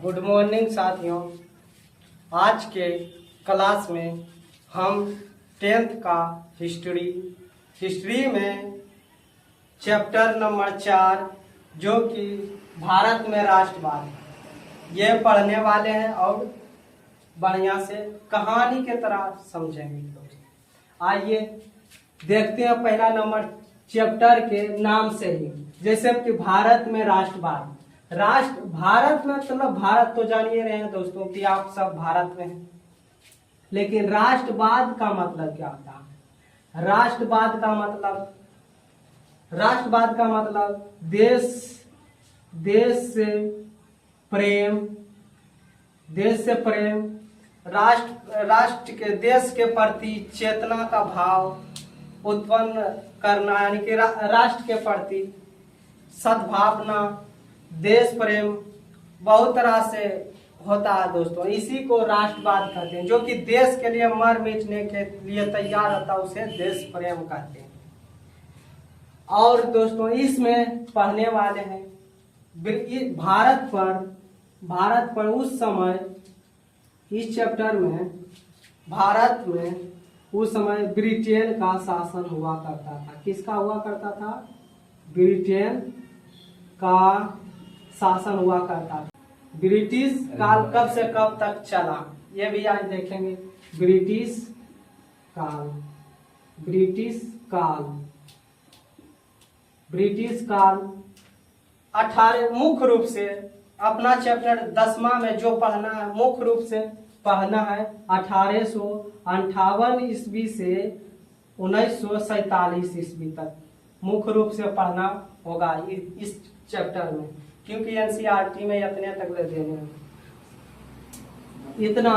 Good morning साथियों। आज के क्लास में हम 10th का हिस्ट्री में चैप्टर नंबर 4 जो कि भारत में राष्ट्रवाद ये पढ़ने वाले हैं और बढ़िया से कहानी के तरह समझेंगे। आइए देखते हैं पहला नंबर चैप्टर के नाम से ही, जैसे कि भारत में राष्ट्रवाद। भारत में मतलब भारत तो जानिए रहे हैं दोस्तों कि आप सब भारत में हैं, लेकिन राष्ट्रवाद का मतलब क्या होता है? राष्ट्रवाद का मतलब देश से प्रेम, राष्ट्र के देश के प्रति चेतना का भाव उत्पन्न करना, यानी कि राष्ट्र के प्रति सद्भावना, देश प्रेम बहुत तरह से होता है दोस्तों। इसी को राष्ट्रवाद कहते हैं। जो कि देश के लिए मर मिटने के लिए तैयार होता है उसे देश प्रेम कहते हैं। और दोस्तों इसमें पढ़ने वाले हैं भारत पर उस समय, इस चैप्टर में भारत में उस समय ब्रिटेन का शासन हुआ करता था। किसका हुआ करता था? ब्रिटेन का शासन हुआ करता था। ब्रिटिश काल कब से कब तक चला ये भी आज देखेंगे। ब्रिटिश काल 18 मुख्य रूप से अपना चैप्टर 10वां में जो पढ़ना है, मुख्य रूप से पढ़ना है 1858 ईस्वी से 1947 ईस्वी तक मुख्य रूप से पढ़ना होगा इस चैप्टर में, क्योंकि एनसीईआरटी में इतने तक ले देने हैं। इतना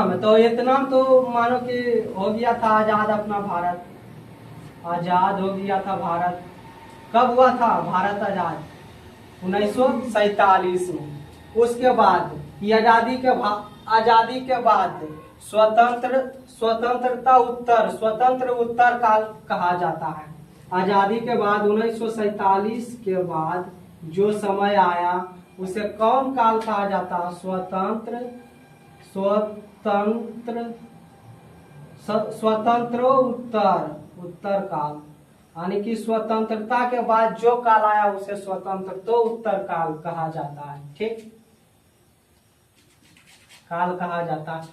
तो मानो कि हो गया था आजाद अपना भारत। आजाद हो गया था भारत। कब हुआ था भारत आजाद? 1947 में। उसके बाद आजादी के बाद स्वतंत्र उत्तर काल कहा जाता है। आजादी के बाद 1947 के बाद जो समय आया उसे कौन काल कहा जाता है? स्वतंत्र उत्तर काल, यानी कि स्वतंत्रता के बाद जो काल आया उसे स्वतंत्र उत्तर काल कहा जाता है। ठीक, काल कहा जाता है।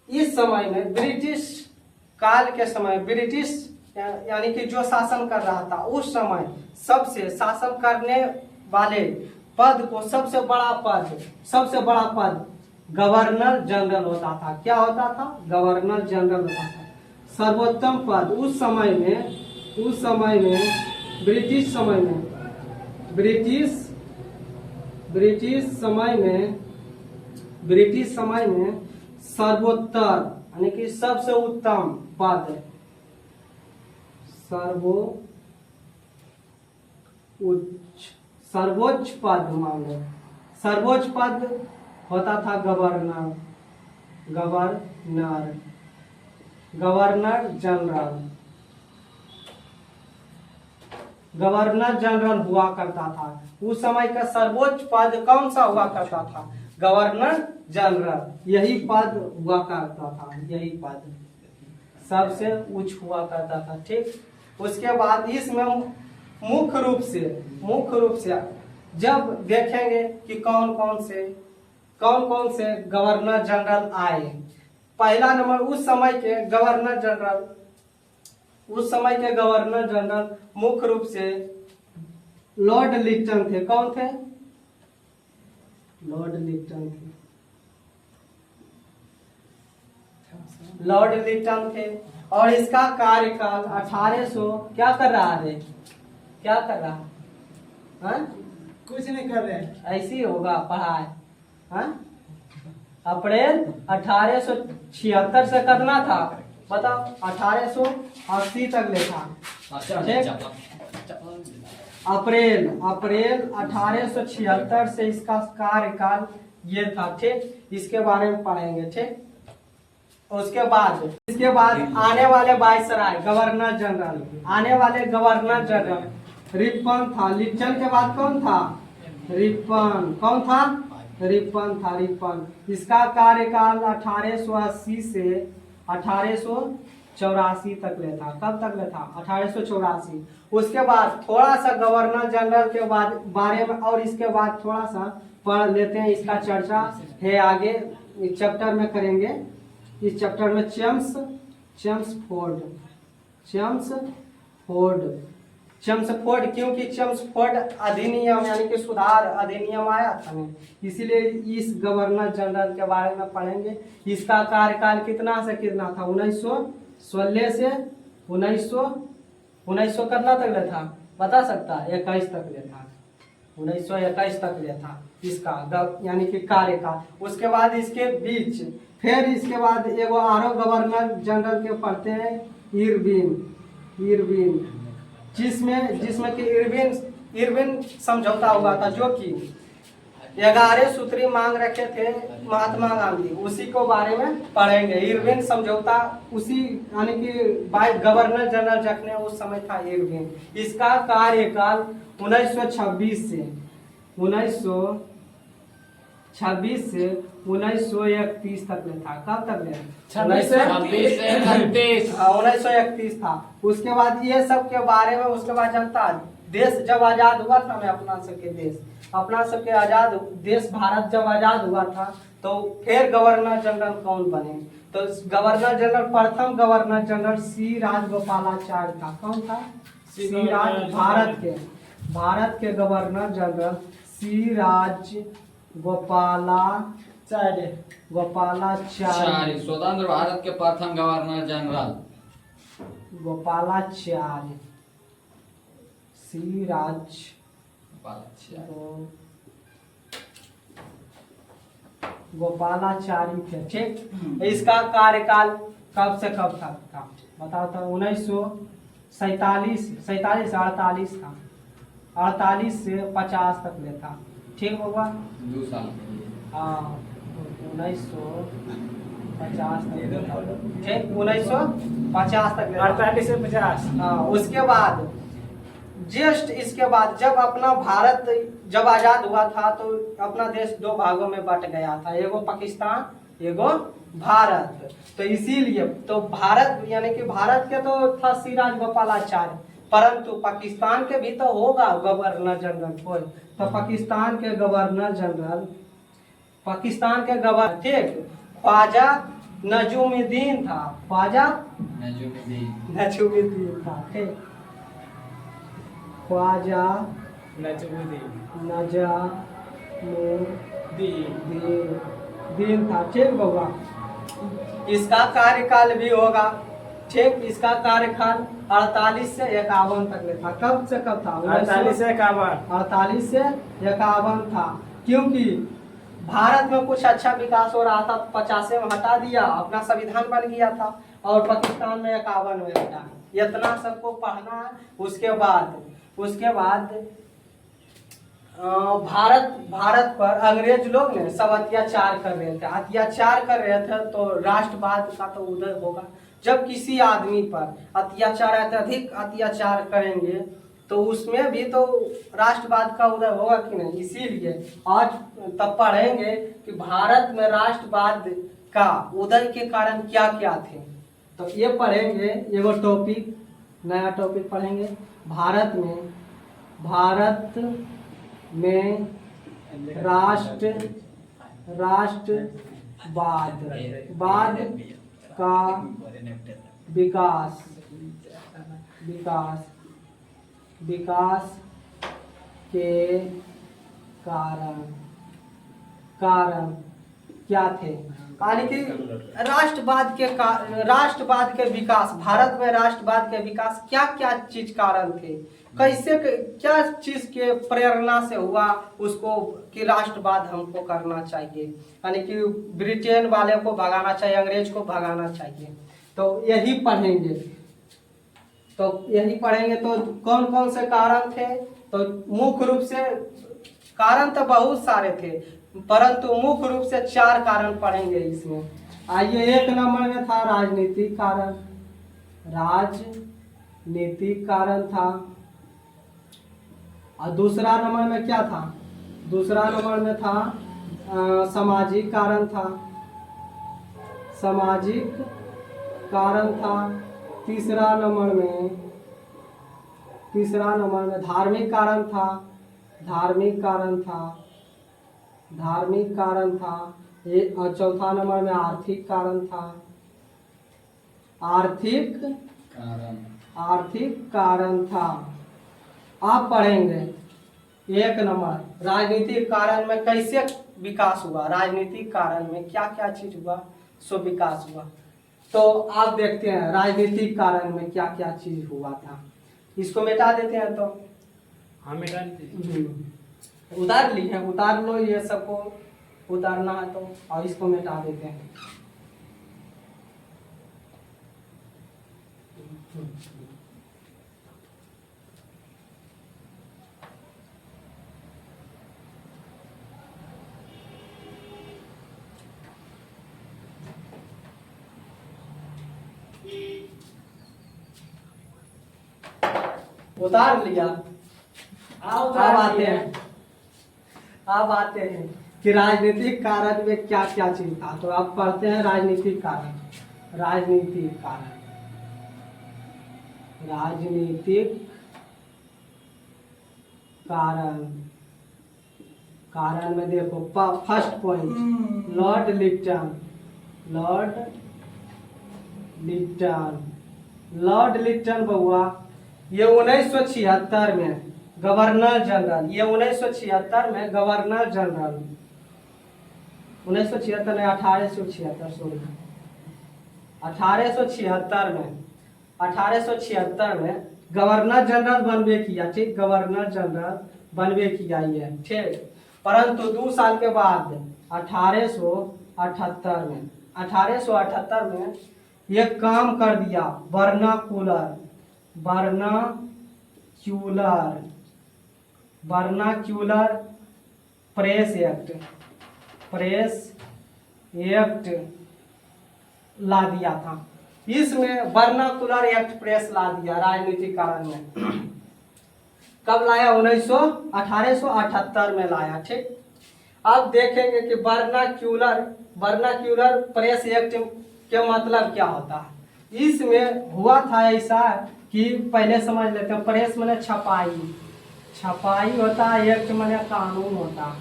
इस समय में ब्रिटिश काल के समय ब्रिटिश यानी कि जो शासन कर रहा था उस समय सबसे शासन करने वाले पद को सबसे बड़ा पद गवर्नर जनरल होता था। क्या होता था? गवर्नर जनरल होता था। सर्वोत्तम पद उस समय में ब्रिटिश समय में सर्वोत्तर यानी कि सबसे उत्तम पद, सर्वोच्च पद मांगो। सर्वोच्च पद होता था गवर्नर जनरल हुआ करता था। उस समय का सर्वोच्च पद कौन सा हुआ करता था? Governor general. यही पद हुआ करता था, यही पद सबसे उच्च हुआ करता था। ठीक, उसके बाद इसमें मुख्य रूप से जब देखेंगे कि कौन कौन से गवर्नर जनरल आए। पहला नंबर उस समय के गवर्नर जनरल मुख्य रूप से लॉर्ड लिटन थे। कौन थे? लॉर्ड लिटन थे। और इसका कार्यकाल 1800 क्या कर रहा है? कुछ नहीं कर रहे, ऐसी होगा पढ़ाई। अप्रैल 1876 से करना था, बताओ 1880 तक लेखा। अप्रैल 1876 से इसका कार्यकाल ये था। ठीक, इसके बारे में पढ़ेंगे। ठीक, उसके बाद आने वाले वायसराय गवर्नर जनरल रिपन था। लिटन के बाद कौन था? रिपन। कौन था? रिपन था, रिपन। इसका कार्यकाल 1880 से 1884 तक ले था। कब तक ले था? 1884। उसके बाद थोड़ा सा गवर्नर जनरल के बारे में और इसके बाद थोड़ा सा पढ़ लेते हैं। इसका चर्चा है आगे इस चैप्टर में करेंगे। इस चैप्टर में चेम्सफोर्ड, क्योंकि चेम्सफोर्ड अधिनियम यानी कि सुधार अधिनियम आया था ना, इसीलिए इस गवर्नर जनरल के बारे में पढ़ेंगे। इसका कार्यकाल कितना से कितना था? 1916 से 1900 कितना तक ले था? बता सकता है? 21 तक ले था। 1921 तक ले था इसका यानी कि कार्यकाल। उसके बाद इसके बीच फिर इसके बाद एगो आरो गवर्नर जनरल के पढ़ते हैं, इरविन, जिसमें कि इरविन समझौता हुआ था, जो कि 11 सूत्री मांग रखे थे महात्मा गांधी, उसी को बारे में पढ़ेंगे। इरविन समझौता उसी यानी कि गवर्नर जनरल रखने उस समय था इरविन। इसका कार्यकाल 1926 से 1931 तक में था। कब तक में? 1931 था। उसके बाद ये सब के बारे में उसके बाद जनता देश जब आजाद हुआ था ना, अपना सबके आजाद देश भारत जब आजाद हुआ था तो फिर गवर्नर जनरल कौन बने? तो गवर्नर जनरल प्रथम गवर्नर जनरल सी राजगोपालाचार्य था। कौन था? सी राज भारत के गवर्नर जनरल सी गोपालाचार्य स्वतंत्र भारत के प्रथम गवर्नर जनरल गोपालाचार्य सी राज गोपालाचारी थे। ठीक, इसका कार्यकाल कब से कब तक था? बताओ तो। 1947 से 48 था। 48 से 50 तक ले था। ठीक होगा? 2 साल। हाँ, 1950 तक ले था। ठीक, 1950 तक ले था। 48 से 50। हाँ, उसके बाद जस्ट इसके बाद जब अपना भारत जब आजाद हुआ था तो अपना देश 2 भागों में बट गया था, एगो पाकिस्तान, एगो भारत। तो इसीलिए तो भारत यानी कि भारत के तो था सी राजगोपालाचार्य, परंतु पाकिस्तान के भी तो होगा गवर्नर जनरल कोई। तो पाकिस्तान के गवर्नर ठीक ख्वाजा नजमुद्दीन था। ख्वाजा नजमुद्दीन था। ठीक, ख्वाजा नजमुद्दीन था। ठीक होगा। इसका कार्यकाल भी होगा। ठीक, इसका कार्यकाल 48 से 51 तक ले था। कब से कब था? 48 से 51। 48 से 51 था, क्योंकि भारत में कुछ अच्छा विकास हो रहा था। 50 में हटा दिया, अपना संविधान बन गया था, और पाकिस्तान में 51 में हटा। इतना सबको पढ़ना है। उसके बाद भारत पर अंग्रेज लोग ने सब अत्याचार कर रहे थे। तो राष्ट्रवाद का तो उदय होगा जब किसी आदमी पर अधिक अत्याचार करेंगे तो उसमें भी तो राष्ट्रवाद का उदय होगा कि नहीं। इसीलिए आज तब पढ़ेंगे कि भारत में राष्ट्रवाद का उदय के कारण क्या क्या थे। तो ये पढ़ेंगे, एगो नया टॉपिक पढ़ेंगे। भारत में राष्ट्रवाद का विकास के कारण क्या थे? यानी कि राष्ट्रवाद के विकास, भारत में राष्ट्रवाद के विकास क्या क्या चीज कारण थे, कैसे क्या चीज के प्रेरणा से हुआ उसको कि राष्ट्रवाद हमको करना चाहिए, यानी कि ब्रिटेन वाले को भगाना चाहिए, अंग्रेज को भगाना चाहिए। तो यही पढ़ेंगे। तो कौन कौन से कारण थे? तो मुख्य रूप से कारण तो बहुत सारे थे, परंतु मुख्य रूप से 4 कारण पढ़ेंगे इसमें। आइए, 1 नंबर में था राजनीतिक कारण था। और दूसरा नंबर में क्या था? दूसरा नंबर में था सामाजिक कारण था, सामाजिक कारण था। तीसरा नंबर में धार्मिक कारण था, धार्मिक कारण था, धार्मिक कारण था। चौथा नंबर में आर्थिक कारण था, आर्थिक कारण आर्थिक कारण था। आप पढ़ेंगे 1 नंबर राजनीतिक कारण में कैसे विकास हुआ, राजनीतिक कारण में क्या क्या चीज हुआ सो विकास हुआ। तो आप देखते हैं राजनीतिक कारण में क्या क्या चीज हुआ था। इसको मिटा देते हैं तो हाँ मिटा दीजिए। उतार ली है, उतार लो, ये सबको उतारना है तो, और इसको मिटा देते हैं। उतार लिया। अब आते हैं कि राजनीतिक कारण में क्या क्या चीज था। तो आप पढ़ते हैं राजनीतिक कारण, राजनीतिक कारण, राजनीतिक कारण। कारण में देखो first point Lord Lipton, Lord Lipton, Lord Lipton बउआ ये 1976 में गवर्नर जनरल, ये 1976 में गवर्नर जनरल, 1976 में 1876 सॉरी 1876 में गवर्नर जनरल बनवे किया, ठीक, गवर्नर जनरल बनवे किया ये, ठीक। परंतु 2 साल के बाद 1878 में ये काम कर दिया वर्नाक्यूलर, वर्नाक्यूलर प्रेस एक्ट ला दिया था। इसमें वर्नाक्यूलर एक्ट प्रेस ला दिया राजनीतिक कारण में। कब लाया? 1878 में लाया, ठीक। अब देखेंगे कि वर्नाक्यूलर प्रेस एक्ट के मतलब क्या होता है। इसमें हुआ था ऐसा कि पहले समझ लेते हैं। प्रेस माने छपाई होता है, एक्ट माने कानून होता है।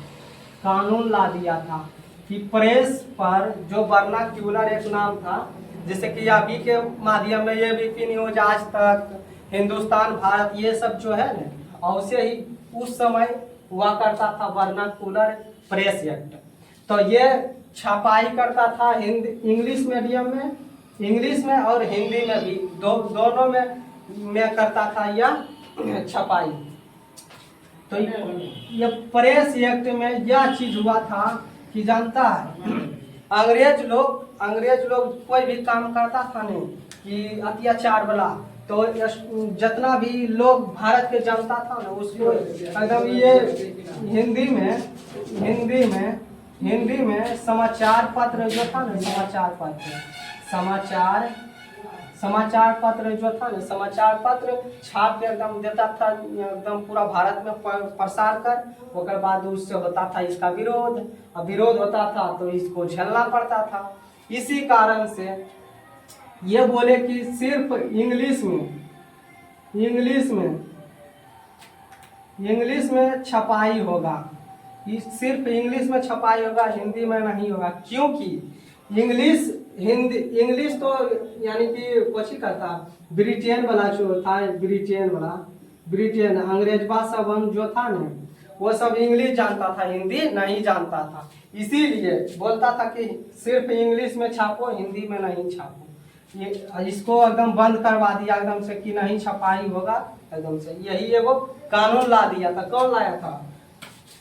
कानून ला दिया था कि प्रेस पर जो वर्नाक्यूलर एक नाम था, जैसे कि अभी के माध्यम में ये भी न्यूज, आज तक, हिंदुस्तान भारत, ये सब जो है ना, और उसे ही उस समय हुआ करता था वर्नाक्यूलर प्रेस एक्ट। तो ये छपाई करता था इंग्लिश मीडियम में, इंग्लिश में और हिंदी में भी, दोनों में करता था यह छपाई। तो ये प्रेस एक्ट में यह चीज हुआ था कि जानता है अंग्रेज लोग कोई भी काम करता था नहीं कि अत्याचार वाला, तो जितना भी लोग भारत के जनता था ना, उसको एकदम ये हिंदी में समाचार पत्र जो था ना, समाचार पत्र जो था ना, समाचार पत्र छाप के एकदम देता था, एकदम पूरा भारत में प्रसार कर। उसके बाद उससे होता था इसका विरोध, अब विरोध होता था तो इसको झेलना पड़ता था। इसी कारण से ये बोले कि सिर्फ इंग्लिश में छपाई होगा, सिर्फ इंग्लिश में छपाई होगा, हिंदी में नहीं होगा। क्योंकि इंग्लिश तो यानी कि कुछ करता ब्रिटेन वाला जो था, ब्रिटेन अंग्रेज सब जो था ना, वो सब इंग्लिश जानता था, हिंदी नहीं जानता था। इसीलिए बोलता था कि सिर्फ इंग्लिश में छापो, हिंदी में नहीं छापो। ये इसको एकदम बंद करवा दिया एकदम से कि नहीं छपाई होगा एकदम से। यही एगो कानून ला दिया था। कौन लाया था?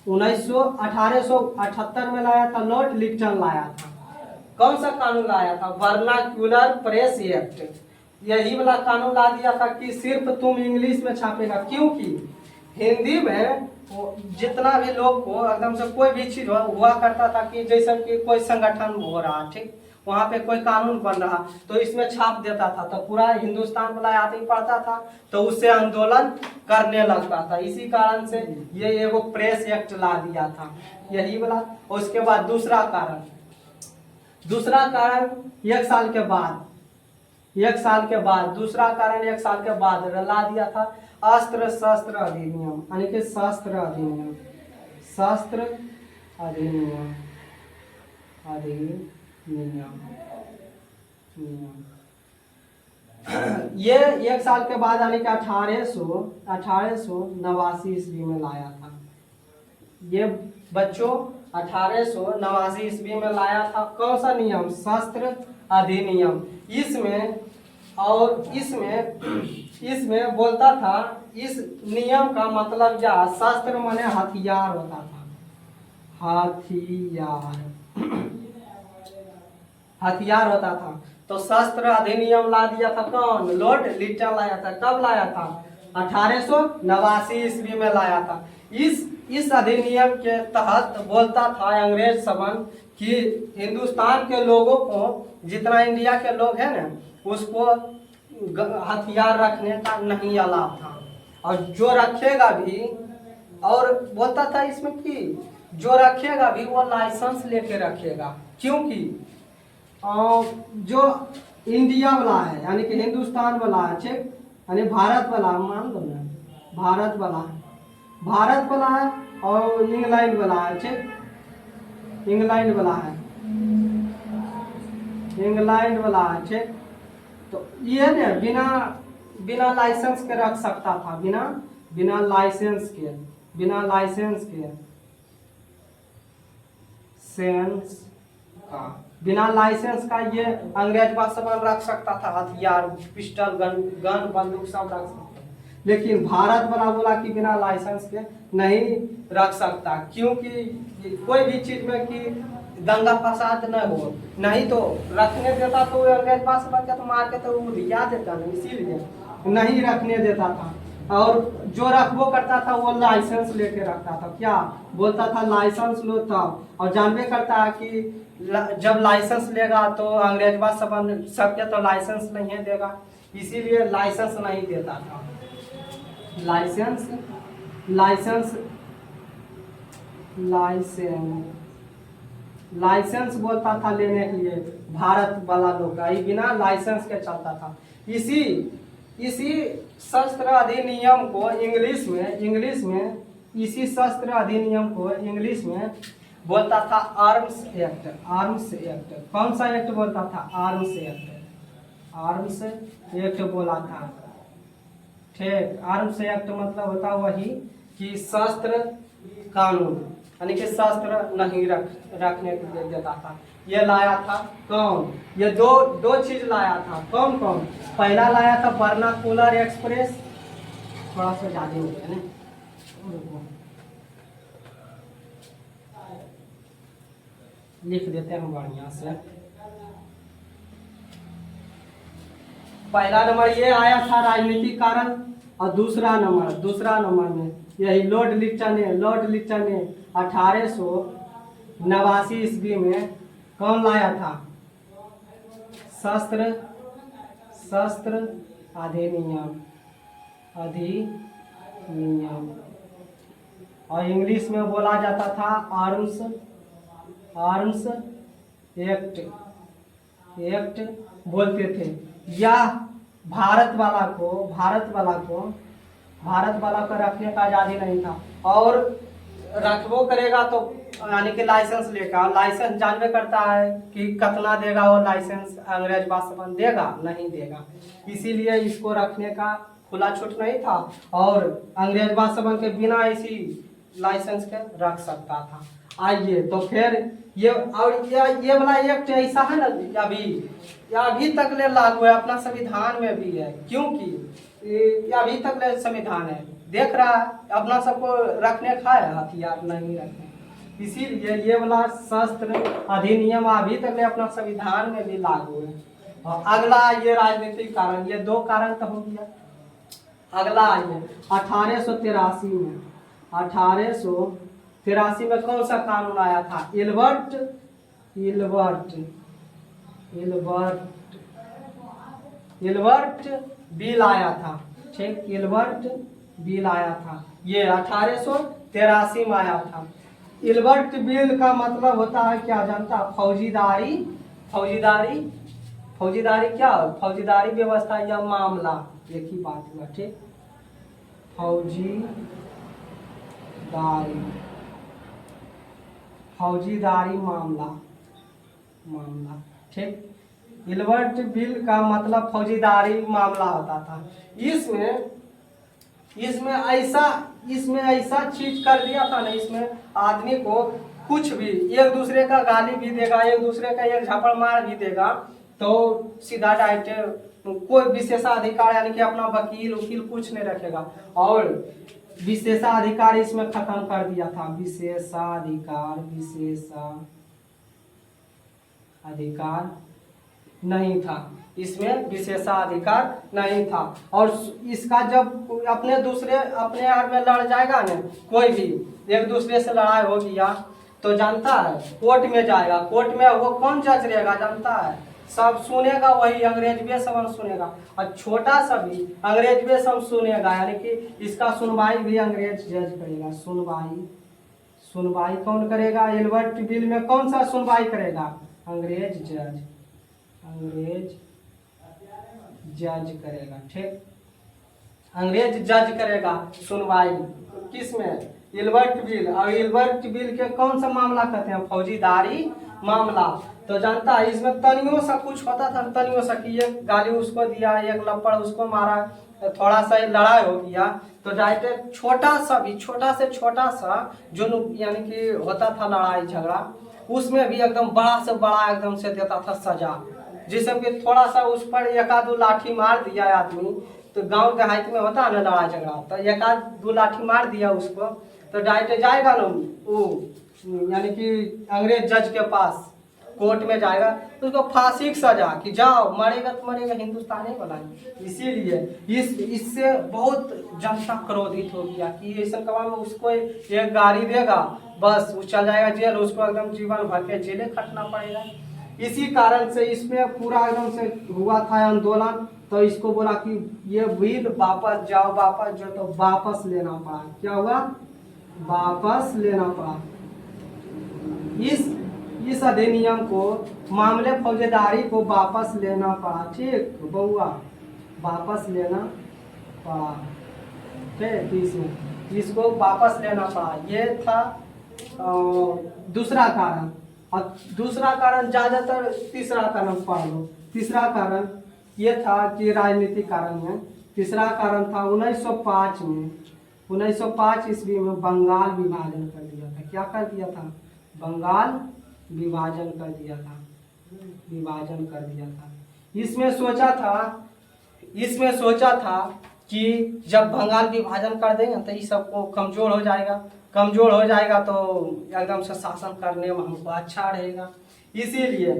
1878 में लाया था, लॉर्ड लिप्टन लाया था। कौन सा कानून लाया था? Vernacular press act. यही वाला कानून ला दिया था कि सिर्फ तुम इंग्लिश में छापेगा, क्योंकि हिंदी में जितना भी लोग को एकदम से कोई भी चीज हुआ करता था कि जैसे कि कोई संगठन हो रहा, ठीक, वहाँ पे कोई कानून बन रहा तो इसमें छाप देता था, तो पूरा हिंदुस्तान वाला आदमी पढ़ता था तो उससे आंदोलन करने लगता था। इसी कारण से ये एगो प्रेस एक्ट ला दिया था, यही वाला। उसके बाद दूसरा कारण 1 साल के बाद, 1 साल के बाद दूसरा कारण 1 साल के बाद ला दिया था अस्त्र शस्त्र अधिनियम, यानी कि शस्त्र अधिनियम, शस्त्र अधिनियम, ये 1 साल के बाद यानी कि 1889 ईस्वी में लाया था। ये बच्चों 1889 ईस्वी में लाया था। कौन सा नियम? शस्त्र अधिनियम। इसमें बोलता था, इस नियम का मतलब क्या? शस्त्र माने हथियार होता था, हथियार होता था। तो शस्त्र अधिनियम ला दिया था कौन? लॉर्ड लिटन लाया था। कब लाया था? 1889 ईस्वी में लाया था। इस अधिनियम के तहत बोलता था अंग्रेज सवन कि हिंदुस्तान के लोगों को, जितना इंडिया के लोग हैं ना, उसको हथियार रखने का नहीं अलाव था, और जो रखेगा भी, और बोलता था इसमें कि जो रखेगा भी वो लाइसेंस लेके रखेगा, क्योंकि जो इंडिया वाला है यानी कि हिंदुस्तान वाला है, ठीक, यानी भारत वाला, मान लो ना, भारत वाला है और इंग्लैंड वाला है, ठीक, इंग्लैंड वाला है, ठीक। तो ये ना बिना लाइसेंस के रख सकता था, बिना लाइसेंस के बिना लाइसेंस का ये अंग्रेज सामान रख सकता था, हथियार, पिस्टल, गन बंदूक सब रख सकता। लेकिन भारत वाला बोला कि बिना लाइसेंस के नहीं रख सकता, क्योंकि कोई भी चीज में कि दंगा फसाद न हो, नहीं तो रखने देता तो अंग्रेज सामान के तो मार के तो दिया देता नहीं, इसीलिए नहीं रखने देता था। और जो रखबो करता था वो लाइसेंस लेके रखता था। क्या बोलता था? लाइसेंस लो तब। और जानबे करता है कि जब लाइसेंस लेगा तो अंग्रेज सबके तो लाइसेंस नहीं देगा, इसीलिए लाइसेंस नहीं देता था। लाइसेंस बोलता था लेने के लिए भारत वाला लोग का, बिना लाइसेंस के चलता था। इसी शस्त्र अधिनियम को इंग्लिश में इसी शस्त्र अधिनियम को इंग्लिश में बोलता था आर्म्स एक्ट। कौन सा एक्ट बोलता था? आर्म्स एक्ट बोला था, ठीक। आर्म्स एक्ट मतलब होता वही कि शस्त्र कानून, यानी कि शस्त्र नहीं रखने के लिए देता था। ये लाया था कौन? ये दो चीज लाया था। कौन? पहला लाया था वर्नाकुलर एक्सप्रेस, थोड़ा सा ज्यादा हो गया ना, लिख देते हैं बढ़िया से। पहला नंबर ये आया था राजनीतिक कारण, और दूसरा नंबर में यही लॉर्ड लिटन ने 1889 ईस्वी में कौन लाया था? शस्त्र अधिनियम, और इंग्लिश में बोला जाता था आर्म्स एक्ट बोलते थे। यह भारत वाला को रखने का आजादी नहीं था, और रखबो करेगा तो यानी कि लाइसेंस लेगा। लाइसेंस जानबे करता है कि कितना देगा वो लाइसेंस, अंग्रेज बादशाह देगा नहीं देगा, इसीलिए इसको रखने का खुला छूट नहीं था, और अंग्रेज बादशाह के बिना इसी लाइसेंस के रख सकता था। आइए तो फिर ये वाला एक्ट ऐसा है ना, अभी तक ले लागू है, अपना संविधान में भी है, क्योंकि अभी तक ले संविधान है, देख रहा है अपना सबको रखने का है, हथियार नहीं रखने, इसीलिए ये वाला शस्त्र अधिनियम अभी तक ले अपना संविधान में भी लागू है। और अगला ये राजनीतिक कारण, ये 2 कारण तो हो गया। अगला आइए 1883 में कौन सा कानून आया था? इल्बर्ट इल्बर्ट बिल आया था। ठीक, इल्बर्ट बिल आया था, ये 1883 में आया था। इल्बर्ट बिल का मतलब होता है क्या जानता है? फौजीदारी फौजीदारी फौजीदारी क्या? फौजीदारी व्यवस्था या मामला, एक ही बात हुआ। ठीक, फौजीदारी मामला। ठीक, इल्बर्ट बिल का मतलब फौजीदारी मामला होता था। इसमें ऐसा चीज कर दिया था ना, इसमें आदमी को कुछ भी, एक दूसरे का गाली भी देगा, एक दूसरे का एक झापड़ मार भी देगा, तो सीधा डायरेक्ट कोई विशेषाधिकार यानी कि अपना वकील वकील कुछ नहीं रखेगा। और विशेषाधिकार इसमें खत्म कर दिया था। विशेषाधिकार नहीं था, इसमें विशेषाधिकार नहीं था। और इसका जब अपने यार में लड़ जाएगा ना, कोई भी एक दूसरे से लड़ाई हो गया तो जानता है कोर्ट में जाएगा। कोर्ट में वो कौन जज रहेगा जानता है? सब सुनेगा वही अंग्रेज भी सब सुनेगा, और छोटा सा भी अंग्रेज भी सब सुनेगा, यानी कि इसका सुनवाई भी अंग्रेज जज करेगा। सुनवाई कौन करेगा? इल्बर्ट बिल में कौन सा सुनवाई करेगा? अंग्रेज जज करेगा। ठीक, अंग्रेज जज करेगा सुनवाई किसमें? Ilbert bill. और इल्बर्ट बिल के कौन सा मामला कहते हैं? फौजीदारी मामला। तो जानता है इसमें तनियों सा कुछ होता था, तनियों सा कि एक गाली उसको दिया, एक लपड़ उसको मारा, थोड़ा सा लड़ाई हो गया तो डायरेक्ट छोटा सा जो यानी कि होता था लड़ाई झगड़ा, उसमें भी एकदम बड़ा से बड़ा एकदम से देता था सजा। जिससे कि थोड़ा सा उस पर एक आध लाठी मार दिया आदमी, तो गांव देहात में होता है ना लड़ाई झगड़ा, तो एक आध दो लाठी मार दिया उसको तो डायरेक्ट जाएगा ना वो, यानी कि अंग्रेज जज के पास कोर्ट में जाएगा तो उसको फांसी की सजा कि जाओ, मरेगा तो मरेगा, हिंदुस्तानी वाला। इसीलिए इससे बहुत जनता क्रोधित हो गया कि ऐसा कमा में उसको एक गाड़ी देगा बस वो चल जाएगा जेल, उसको एकदम जीवन भर के जेले खटना पड़ेगा। इसी कारण से इसमें पूरा एकदम से हुआ था आंदोलन। तो इसको बोला कि ये बिल वापस जाओ, तो वापस लेना पड़ा। क्या हुआ? वापस लेना पड़ा। इस अधिनियम को, मामले फौजदारी को वापस लेना पड़ा। ठीक बउआ, वापस लेना पड़ा। ठीक, इसको वापस लेना पड़ा। ये था दूसरा कारण। और दूसरा कारण ज्यादातर तीसरा कारण पढ़ लो। तीसरा कारण ये था कि राजनीतिक कारण है। तीसरा कारण था 1905 में, 1905 ईस्वी में बंगाल विभाजन कर दिया था। क्या कर दिया था? बंगाल विभाजन कर दिया था। इसमें सोचा था कि जब बंगाल विभाजन कर देंगे तो ये सबको कमजोर हो जाएगा तो एकदम से शासन करने में हमको अच्छा रहेगा। इसीलिए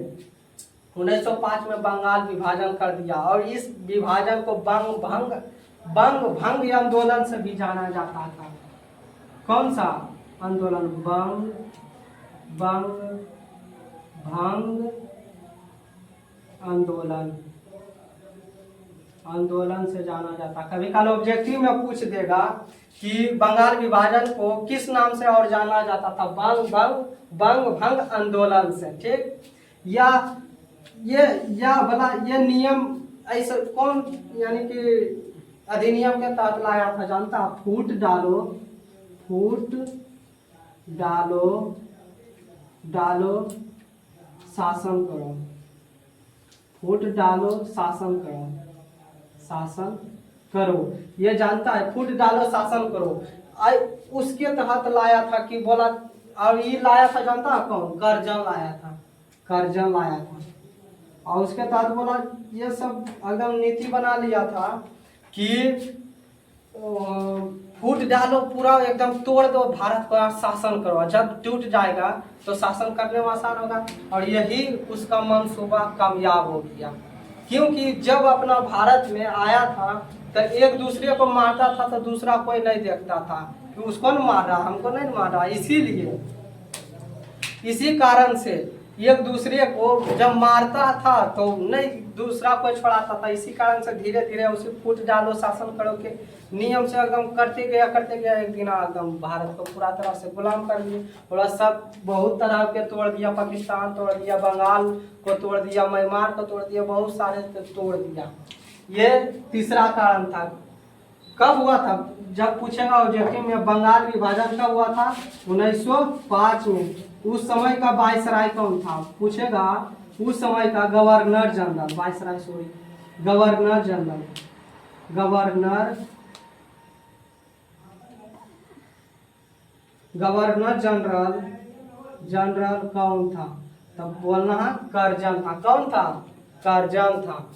1905 में बंगाल विभाजन कर दिया। और इस विभाजन को बंग भंग आंदोलन से भी जाना जाता था। कौन सा आंदोलन? बंग भंग आंदोलन से जाना जाता। कभी कल ऑब्जेक्टिव में पूछ देगा कि बंगाल विभाजन को किस नाम से और जाना जाता था? बंग भंग आंदोलन से। ठीक, ये नियम ऐसा कौन यानी कि अधिनियम के तहत लाया था जानता? फूट डालो शासन करो। फूट डालो शासन करो, ये जानता है। फूट डालो शासन करो, उसके तहत लाया था कि बोला। और ये लाया था जानता है कौन? करजन लाया था। और उसके तहत बोला ये सब एकदम नीति बना लिया था कि फूट डालो, पूरा एकदम तोड़ दो भारत को, शासन करो। जब टूट जाएगा तो शासन करने में आसान होगा। और यही उसका मंसूबा कामयाब हो गया, क्योंकि जब अपना भारत में आया था तो एक दूसरे को मारता था तो दूसरा कोई नहीं देखता था कि उसको न मार रहा, हमको नहीं मार रहा। इसी कारण से एक दूसरे को जब मारता था तो नहीं दूसरा कोई छोड़ाता था। इसी कारण से धीरे धीरे उसे फूट डालो शासन करो के नियम से एकदम करते गया एक दिन एकदम भारत को पूरा तरह से गुलाम कर दिए। और सब बहुत तरह के तोड़ दिया, पाकिस्तान तोड़ दिया, बंगाल को तोड़ दिया, म्यांमार को तोड़ दिया, बहुत सारे तोड़ दिया। ये तीसरा कारण था। कब हुआ था जब पूछेगा ऑब्जेक्टिव में, बंगाल विभाजन कब हुआ था? 1905 में। उस समय का वायसराय कौन था पूछेगा, उस समय का governor general, viceroy sorry governor general, governor general कौन था? तब बोलना है करजन था। कौन था? करजन था।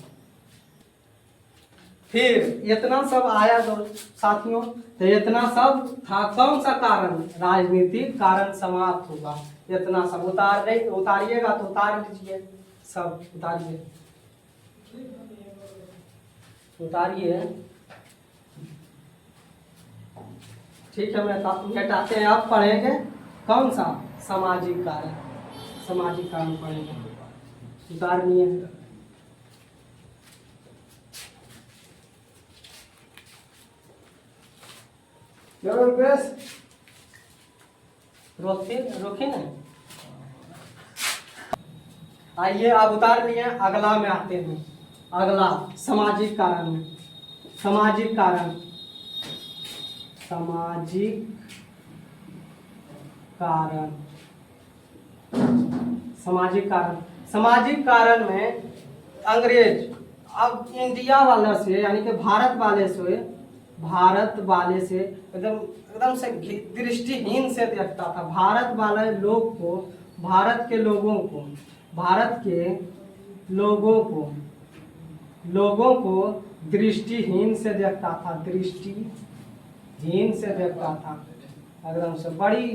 फिर इतना सब आया तो साथियों, तो इतना सब था कौन सा कारण? राजनीतिक कारण समाप्त होगा। इतना सब उतारिएगा तो उतार लीजिए, सब उतारिए। ठीक है, मिटाते हैं। आप पढ़ेंगे कौन सा? सामाजिक कारण पढ़ेंगे। उतारनिए। रोके ना। आइए आप उतार लिए, अगला में आते हैं। अगला सामाजिक कारण में। सामाजिक कारण में अंग्रेज अब इंडिया वाला से यानी कि भारत वाले से एकदम से दृष्टिहीन से देखता था। भारत वाले लोग को, भारत के लोगों को दृष्टिहीन से देखता था। एकदम से बड़ी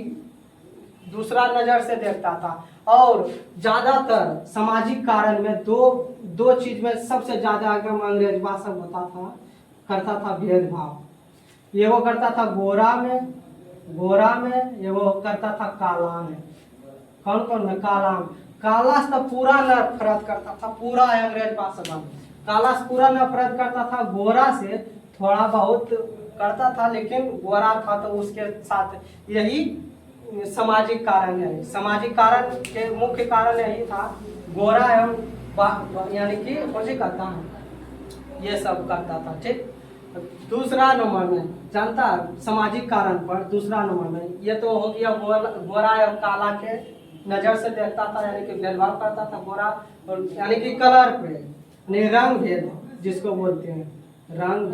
दूसरा नजर से देखता था। और ज्यादातर सामाजिक कारण में दो चीज में सबसे ज्यादा एकदम अंग्रेजवा सब करता था भेदभाव। ये वो करता था गोरा में, ये वो करता था काला में। कौन में? काला से तो पूरा नफरत करता था, पूरा अंग्रेजवा सब काला से पूरा नफरत करता था। गोरा से थोड़ा बहुत करता था, लेकिन गोरा था तो उसके साथ यही सामाजिक कारण है। सामाजिक कारण के मुख्य कारण यही था, गोरा एवं यानी कि मुझे कहता है ये सब करता था। ठीक, दूसरा नंबर में जानता सामाजिक कारण पर दूसरा नंबर में ये तो हो गया गोरा एवं काला के नजर से देखता था, यानी कि भेदभाव करता था गोरा और यानी कि कलर पे, यानी रंग भेद जिसको बोलते हैं, रंग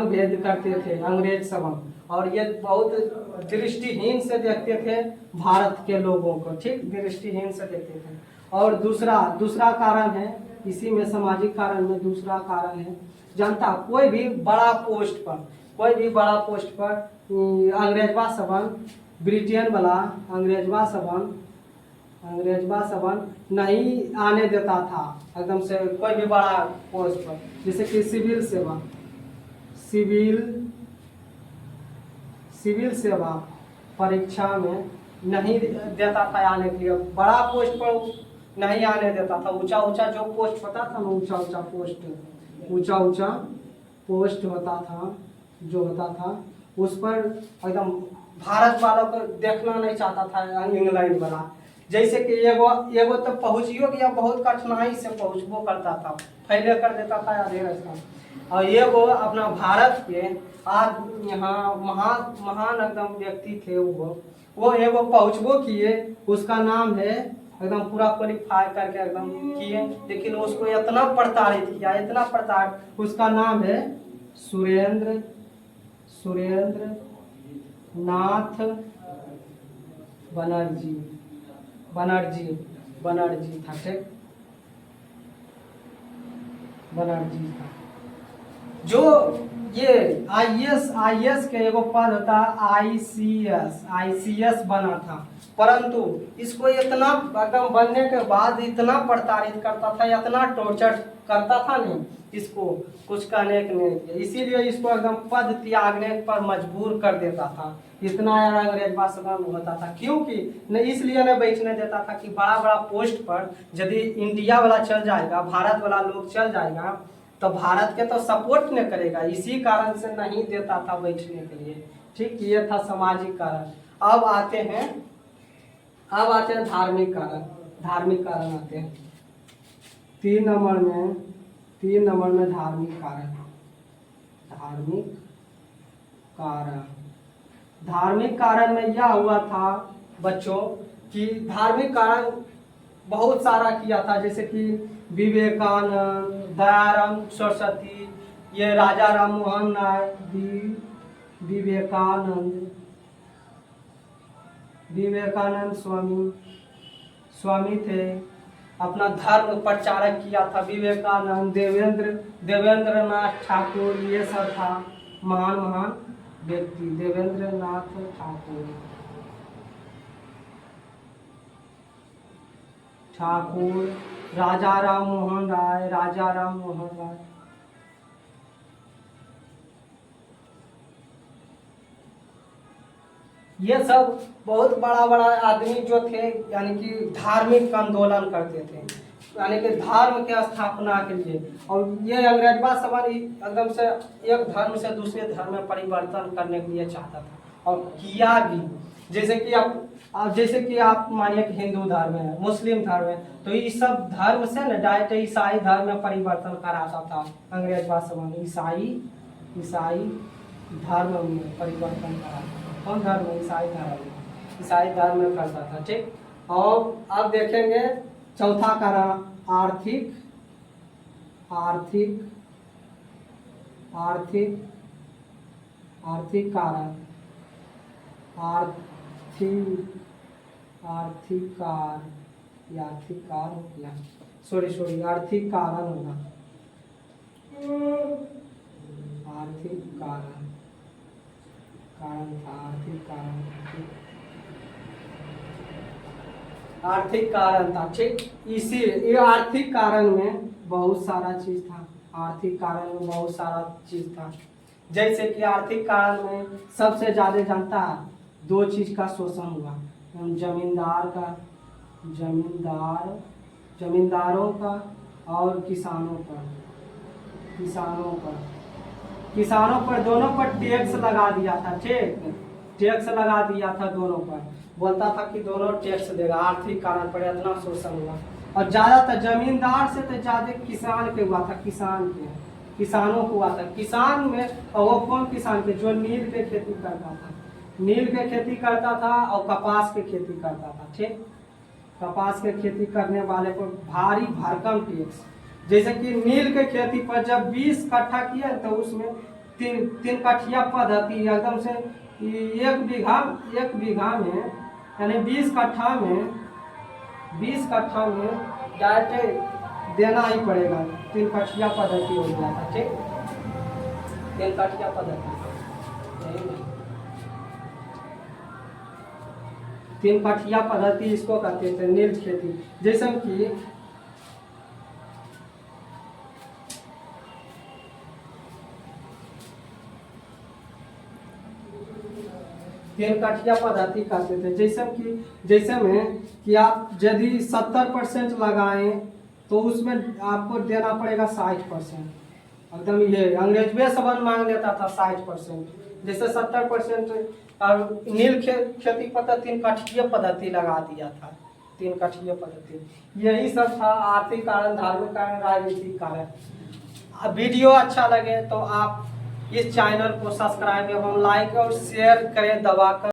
भेद करते थे अंग्रेज सब। और ये बहुत दृष्टिहीन से देखते थे भारत के लोगों को। ठीक, दृष्टिहीन से देखते थे। और दूसरा कारण है इसी में, सामाजिक कारण में दूसरा कारण है जनता कोई भी बड़ा पोस्ट पर अंग्रेजवा सबन, ब्रिटेन वाला अंग्रेजवा सबन नहीं आने देता था एकदम से कोई भी बड़ा पोस्ट पर। जैसे कि सिविल सेवा परीक्षा में नहीं देता था आने के लिए, बड़ा पोस्ट पर नहीं आने देता था। ऊंचा जो पोस्ट होता था ना, ऊंचा पोस्ट होता था जो होता था, उस पर एकदम भारत वालों को देखना नहीं चाहता था इंग्लैंड वाला। जैसे कि एगो तो पहुंचियो गया, बहुत कठिनाई से पहुंचबो करता था, फैले कर देता था आधे रास्ता। और एगो अपना भारत के आज यहाँ महान एकदम व्यक्ति थे, वो एगो पहुंचबो किए, उसका नाम है एकदम पूरा क्वालिफाई करके एकदम किए, लेकिन उसको इतना प्रताड़ित किया, उसका नाम है सुरेंद्र नाथ बनर्जी था। ठीक, बनर्जी था, जो ये आईएएस के एगो पद होता आईसीएस बना था, परंतु इसको इतना एकदम बनने के बाद इतना प्रताड़ित करता था, इतना टॉर्चर करता था नहीं, इसको कुछ कहने के नहीं, इसीलिए इसको एकदम पद त्यागने पर मजबूर कर देता था। इतना अंग्रेज बासवान होता था, क्योंकि न इसलिए न बैठने देता था कि बड़ा बड़ा पोस्ट पर यदि इंडिया वाला चल जाएगा, भारत वाला लोग चल जाएगा तो भारत के तो सपोर्ट न करेगा, इसी कारण से नहीं देता था बैठने के लिए। ठीक, ये था सामाजिक कारण। अब आते हैं धार्मिक कारण। धार्मिक कारण आते हैं 3 नंबर में धार्मिक कारण। धार्मिक कारण में यह हुआ था बच्चों कि धार्मिक कारण बहुत सारा किया था, जैसे कि विवेकानंद, दयाराम सरस्वती, ये राजा राम मोहन राय, विवेकानंद स्वामी थे, अपना धर्म प्रचारक किया था। विवेकानंद, देवेंद्रनाथ ठाकुर, ये सब था महान व्यक्ति। देवेंद्रनाथ ठाकुर, राजा राम मोहन राय, ये सब बहुत बड़ा आदमी जो थे, यानी कि धार्मिक आंदोलन करते थे, यानी कि धर्म के स्थापना के लिए। और ये अंग्रेजवा सवाल एकदम से एक धर्म से दूसरे धर्म में परिवर्तन करने के लिए चाहता था, और किया भी। जैसे कि आप मानिए कि हिंदू धर्म है, मुस्लिम धर्म है, तो इस सब धर्म से न डायरेक्ट ईसाई धर्म में परिवर्तन कराता था अंग्रेजवा सवाल। ईसाई धर्म में परिवर्तन कराता था। कौन धर्म? ईसाई धर्म में करता था। ठीक, और अब देखेंगे चौथा कारण आर्थिक कारण। आर्थिक कारण होगा। आर्थिक कारण था। ठीक, इसी ये आर्थिक कारण में बहुत सारा चीज था। जैसे कि आर्थिक कारण में सबसे ज्यादा जनता 2 चीज का शोषण हुआ, जमींदारों का और किसानों पर दोनों पर टैक्स लगा दिया था। ठीक, टैक्स लगा दिया था दोनों पर, बोलता था कि दोनों टैक्स देगा। आर्थिक कारण पर इतना शोषण हुआ, और ज्यादातर जमींदार से तो ज्यादा किसान के हुआ था। किसानों को हुआ था। किसान में वो कौन किसान के? जो नील के खेती करता था और कपास के खेती करता था। ठीक, कपास के खेती करने वाले पर भारी भरकम टैक्स। जैसे कि नील के खेती पर जब 20 कट्ठा किया तो उसमें 3 कट्ठिया पद्धति एकदम से 1 बीघा में, यानी 20 कट्ठा में डायरेक्ट देना ही पड़ेगा। 3 कट्ठिया पद्धति हो गया था। ठीक, 3 कट्ठिया पद्धति, 3 कट्ठिया पद्धति इसको कहते थे नील खेती। जैसे कि 3 कट्ठिया पद्धति कहते थे। जैसे में कि आप यदि 70% लगाएं तो उसमें आपको देना पड़ेगा 60%। एकदम ये अंग्रेज सबन मांग लेता था 60%। जैसे 70% और नील खेती पर 3 कट्ठिया पद्धति लगा दिया था। 3 कट्ठिया पद्धति, यही सब था आर्थिक कारण, धार्मिक कारण, राजनीतिक कारण। वीडियो अच्छा लगे तो आप इस चैनल को सब्सक्राइब एवं लाइक और शेयर करें दबाकर।